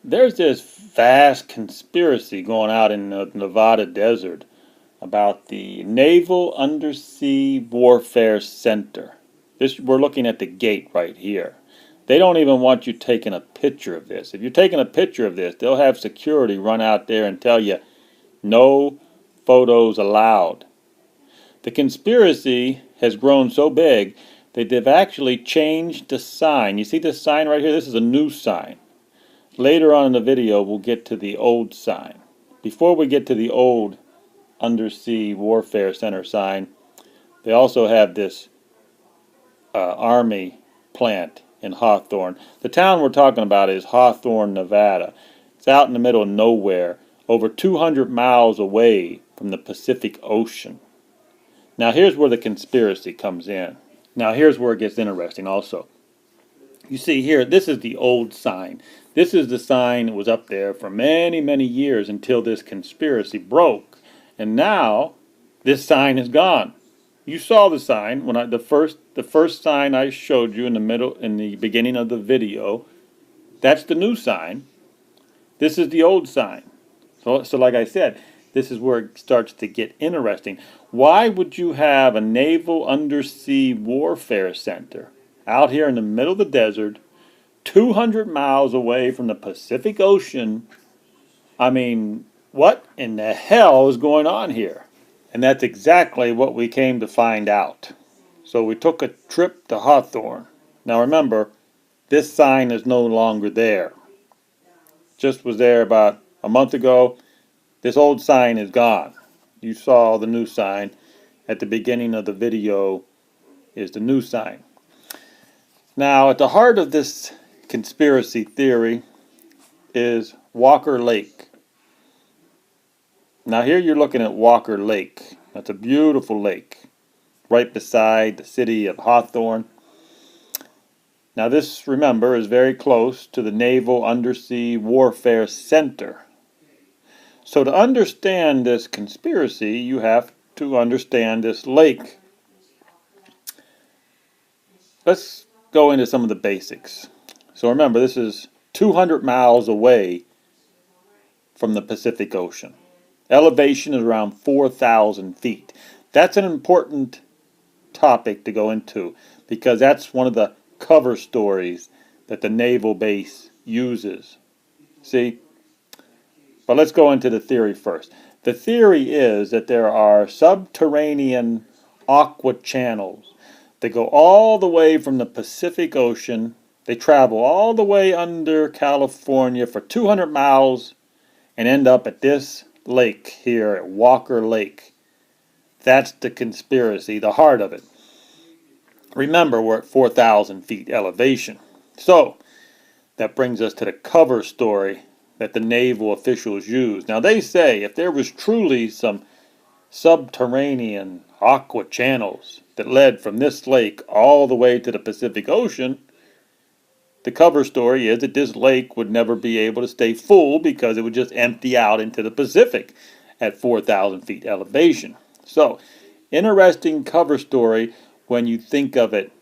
There's this vast conspiracy going out in the Nevada desert about the Naval Undersea Warfare Center. We're looking at the gate right here. They don't even want you taking a picture of this. If you're taking a picture of this, they'll have security run out there and tell you, no photos allowed. The conspiracy has grown so big that they've actually changed the sign. You see this sign right here? This is a new sign. Later on in the video, we'll get to the old sign. Before we get to the old Undersea Warfare Center sign, they also have this Army plant in Hawthorne. The town we're talking about is Hawthorne, Nevada. It's out in the middle of nowhere, over 200 miles away from the Pacific Ocean. Now here's where the conspiracy comes in. Now here's where it gets interesting also. You see here, this is the old sign. This is the sign that was up there for many, many years until this conspiracy broke. And now, this sign is gone. You saw the sign when the first sign I showed you in the beginning of the video. That's the new sign. This is the old sign. So like I said, this is where it starts to get interesting. Why would you have a Naval Undersea Warfare Center out here in the middle of the desert, 200 miles away from the Pacific Ocean? I mean, what in the hell is going on here? And that's exactly what we came to find out. So we took a trip to Hawthorne. Now remember, this sign is no longer there. Just was there about a month ago. This old sign is gone. You saw the new sign. At the beginning of the video is the new sign. Now, at the heart of this conspiracy theory is Walker Lake. Now here you're looking at Walker Lake. That's a beautiful lake right beside the city of Hawthorne. Now this, remember, is very close to the Naval Undersea Warfare Center. So to understand this conspiracy, you have to understand this lake. Let's go into some of the basics. So remember, this is 200 miles away from the Pacific Ocean. Elevation is around 4,000 feet. That's an important topic to go into because that's one of the cover stories that the naval base uses. See? But let's go into the theory first. The theory is that there are subterranean aqua channels that go all the way from the Pacific Ocean. They travel all the way under California for 200 miles and end up at this lake here at Walker Lake. That's the conspiracy, the heart of it. Remember, we're at 4,000 feet elevation. So, that brings us to the cover story that the naval officials use. Now, they say if there was truly some subterranean aqua channels that led from this lake all the way to the Pacific Ocean, the cover story is that this lake would never be able to stay full because it would just empty out into the Pacific at 4,000 feet elevation. So, interesting cover story when you think of it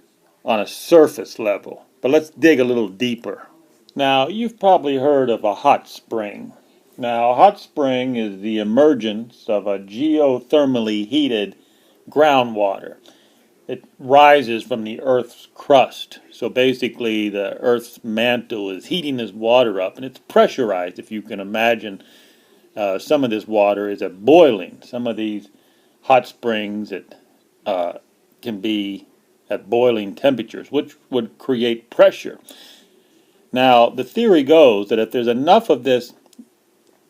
on a surface level. But let's dig a little deeper. Now, you've probably heard of a hot spring. Now, a hot spring is the emergence of a geothermally heated groundwater. It rises from the Earth's crust. So basically, the Earth's mantle is heating this water up, and it's pressurized. If you can imagine, some of this water is at boiling. Some of these hot springs can be at boiling temperatures, which would create pressure. Now, the theory goes that if there's enough of this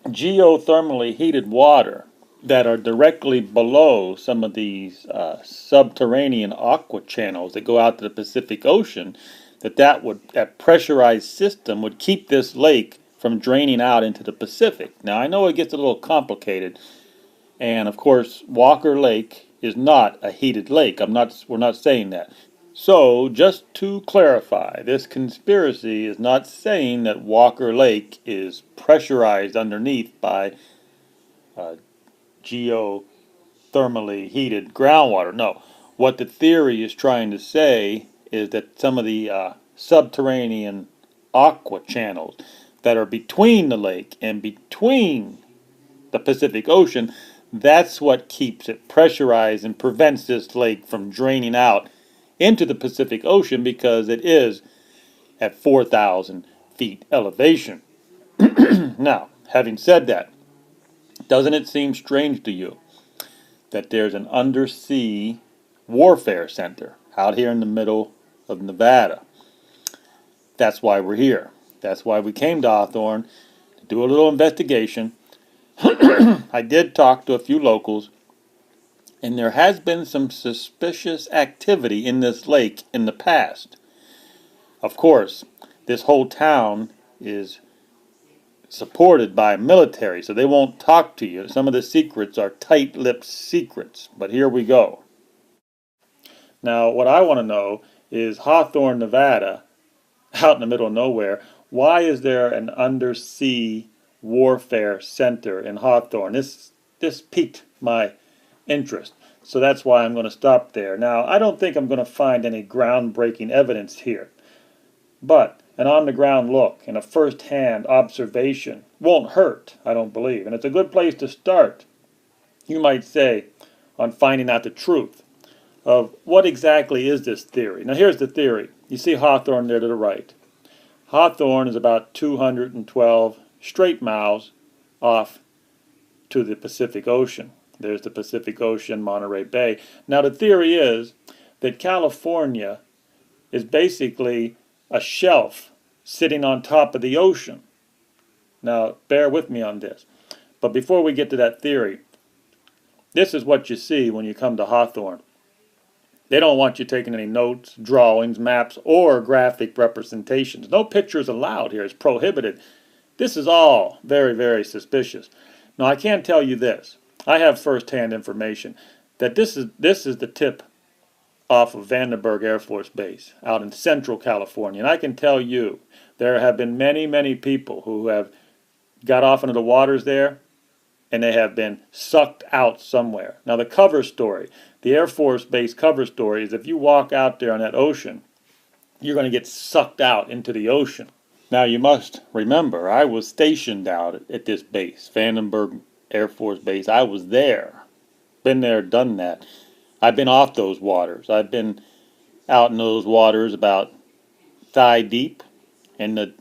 geothermally heated water that are directly below some of these subterranean aqua channels that go out to the Pacific Ocean, that pressurized system would keep this lake from draining out into the Pacific. Now, I know it gets a little complicated, and of course, Walker Lake is not a heated lake. We're not saying that. So, just to clarify, this conspiracy is not saying that Walker Lake is pressurized underneath by geothermally heated groundwater. No, what the theory is trying to say is that some of the subterranean aqua channels that are between the lake and between the Pacific Ocean, that's what keeps it pressurized and prevents this lake from draining out into the Pacific Ocean, because it is at 4,000 feet elevation. Now, having said that, doesn't it seem strange to you that there's an undersea warfare center out here in the middle of Nevada? That's why we're here. That's why we came to Hawthorne, to do a little investigation. I did talk to a few locals, and there has been some suspicious activity in this lake in the past. Of course, this whole town is supported by military, so they won't talk to you. Some of the secrets are tight-lipped secrets, but here we go. Now, what I want to know is Hawthorne, Nevada, out in the middle of nowhere, why is there an undersea warfare center in Hawthorne? This piqued my interest, so that's why I'm going to stop there. Now, I don't think I'm going to find any groundbreaking evidence here, but an on-the-ground look and a first-hand observation won't hurt, I don't believe, and it's a good place to start, you might say, on finding out the truth of what exactly is this theory. Now, here's the theory. You see Hawthorne there to the right. Hawthorne is about 212 straight miles off to the Pacific Ocean. There's the Pacific Ocean, Monterey Bay. Now, the theory is that California is basically a shelf sitting on top of the ocean. Now, bear with me on this. But before we get to that theory, this is what you see when you come to Hawthorne. They don't want you taking any notes, drawings, maps, or graphic representations. No pictures allowed here. It's prohibited. This is all very, very suspicious. Now, I can tell you this. I have first-hand information that this is the tip off of Vandenberg Air Force Base out in Central California. And I can tell you, there have been many, many people who have got off into the waters there, and they have been sucked out somewhere. Now, the cover story, the Air Force Base cover story, is if you walk out there on that ocean, you're going to get sucked out into the ocean. Now, you must remember, I was stationed out at this base, Vandenberg Air Force Base. I was there. Been there, done that. I've been off those waters. I've been out in those waters about thigh deep, and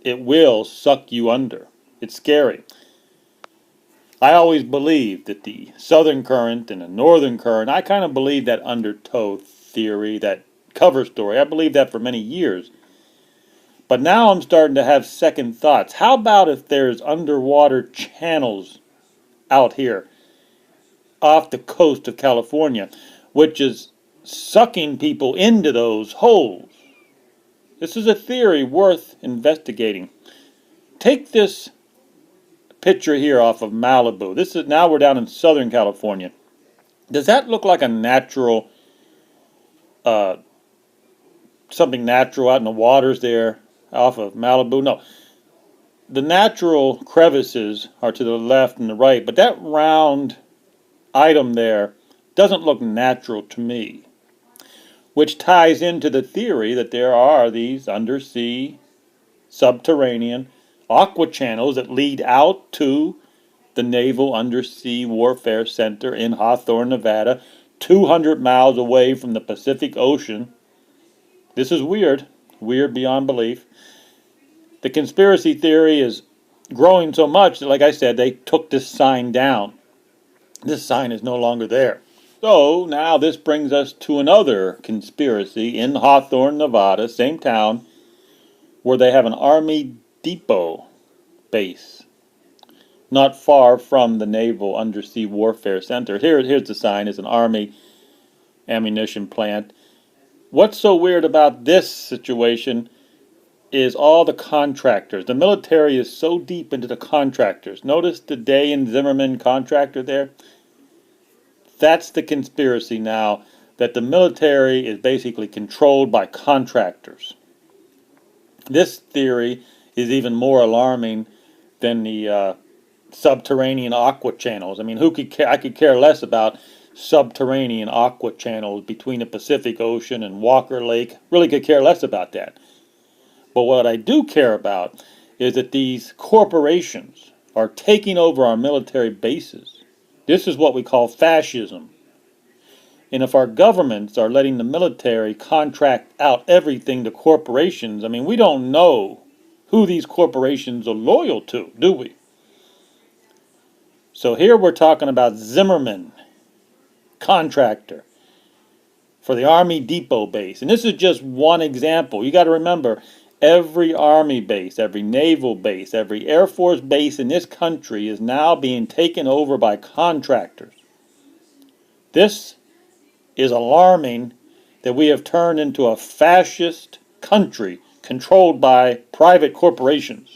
it will suck you under. It's scary. I always believed that the southern current and the northern current, I kind of believe that undertow theory, that cover story. I believed that for many years. But now I'm starting to have second thoughts. How about if there's underwater channels out here off the coast of California, which is sucking people into those holes? This is a theory worth investigating. Take this picture here off of Malibu. This is, now we're down in Southern California. Does that look like a natural, something natural out in the waters there off of Malibu? No. The natural crevices are to the left and the right, but that round item there doesn't look natural to me, which ties into the theory that there are these undersea, subterranean, aqua channels that lead out to the Naval Undersea Warfare Center in Hawthorne, Nevada, 200 miles away from the Pacific Ocean. This is weird beyond belief. The conspiracy theory is growing so much that, like I said, they took this sign down. This sign is no longer there. So now this brings us to another conspiracy in Hawthorne, Nevada, same town, where they have an Army depot base not far from the Naval Undersea Warfare Center. Here's the sign. It's an Army ammunition plant. What's so weird about this situation is all the contractors. The military is so deep into the contractors. Notice the Day and Zimmerman contractor there? That's the conspiracy now, that the military is basically controlled by contractors. This theory is even more alarming than the subterranean aqua channels. I mean, who could care? I could care less about subterranean aqua channels between the Pacific Ocean and Walker Lake. Really could care less about that. But what I do care about is that these corporations are taking over our military bases. This is what we call fascism. And if our governments are letting the military contract out everything to corporations, I mean, we don't know who these corporations are loyal to, do we? So here we're talking about Zimmerman, contractor for the Army Depot base. And this is just one example. You got to remember, every Army base, every naval base, every Air Force base in this country is now being taken over by contractors. This is alarming, that we have turned into a fascist country controlled by private corporations.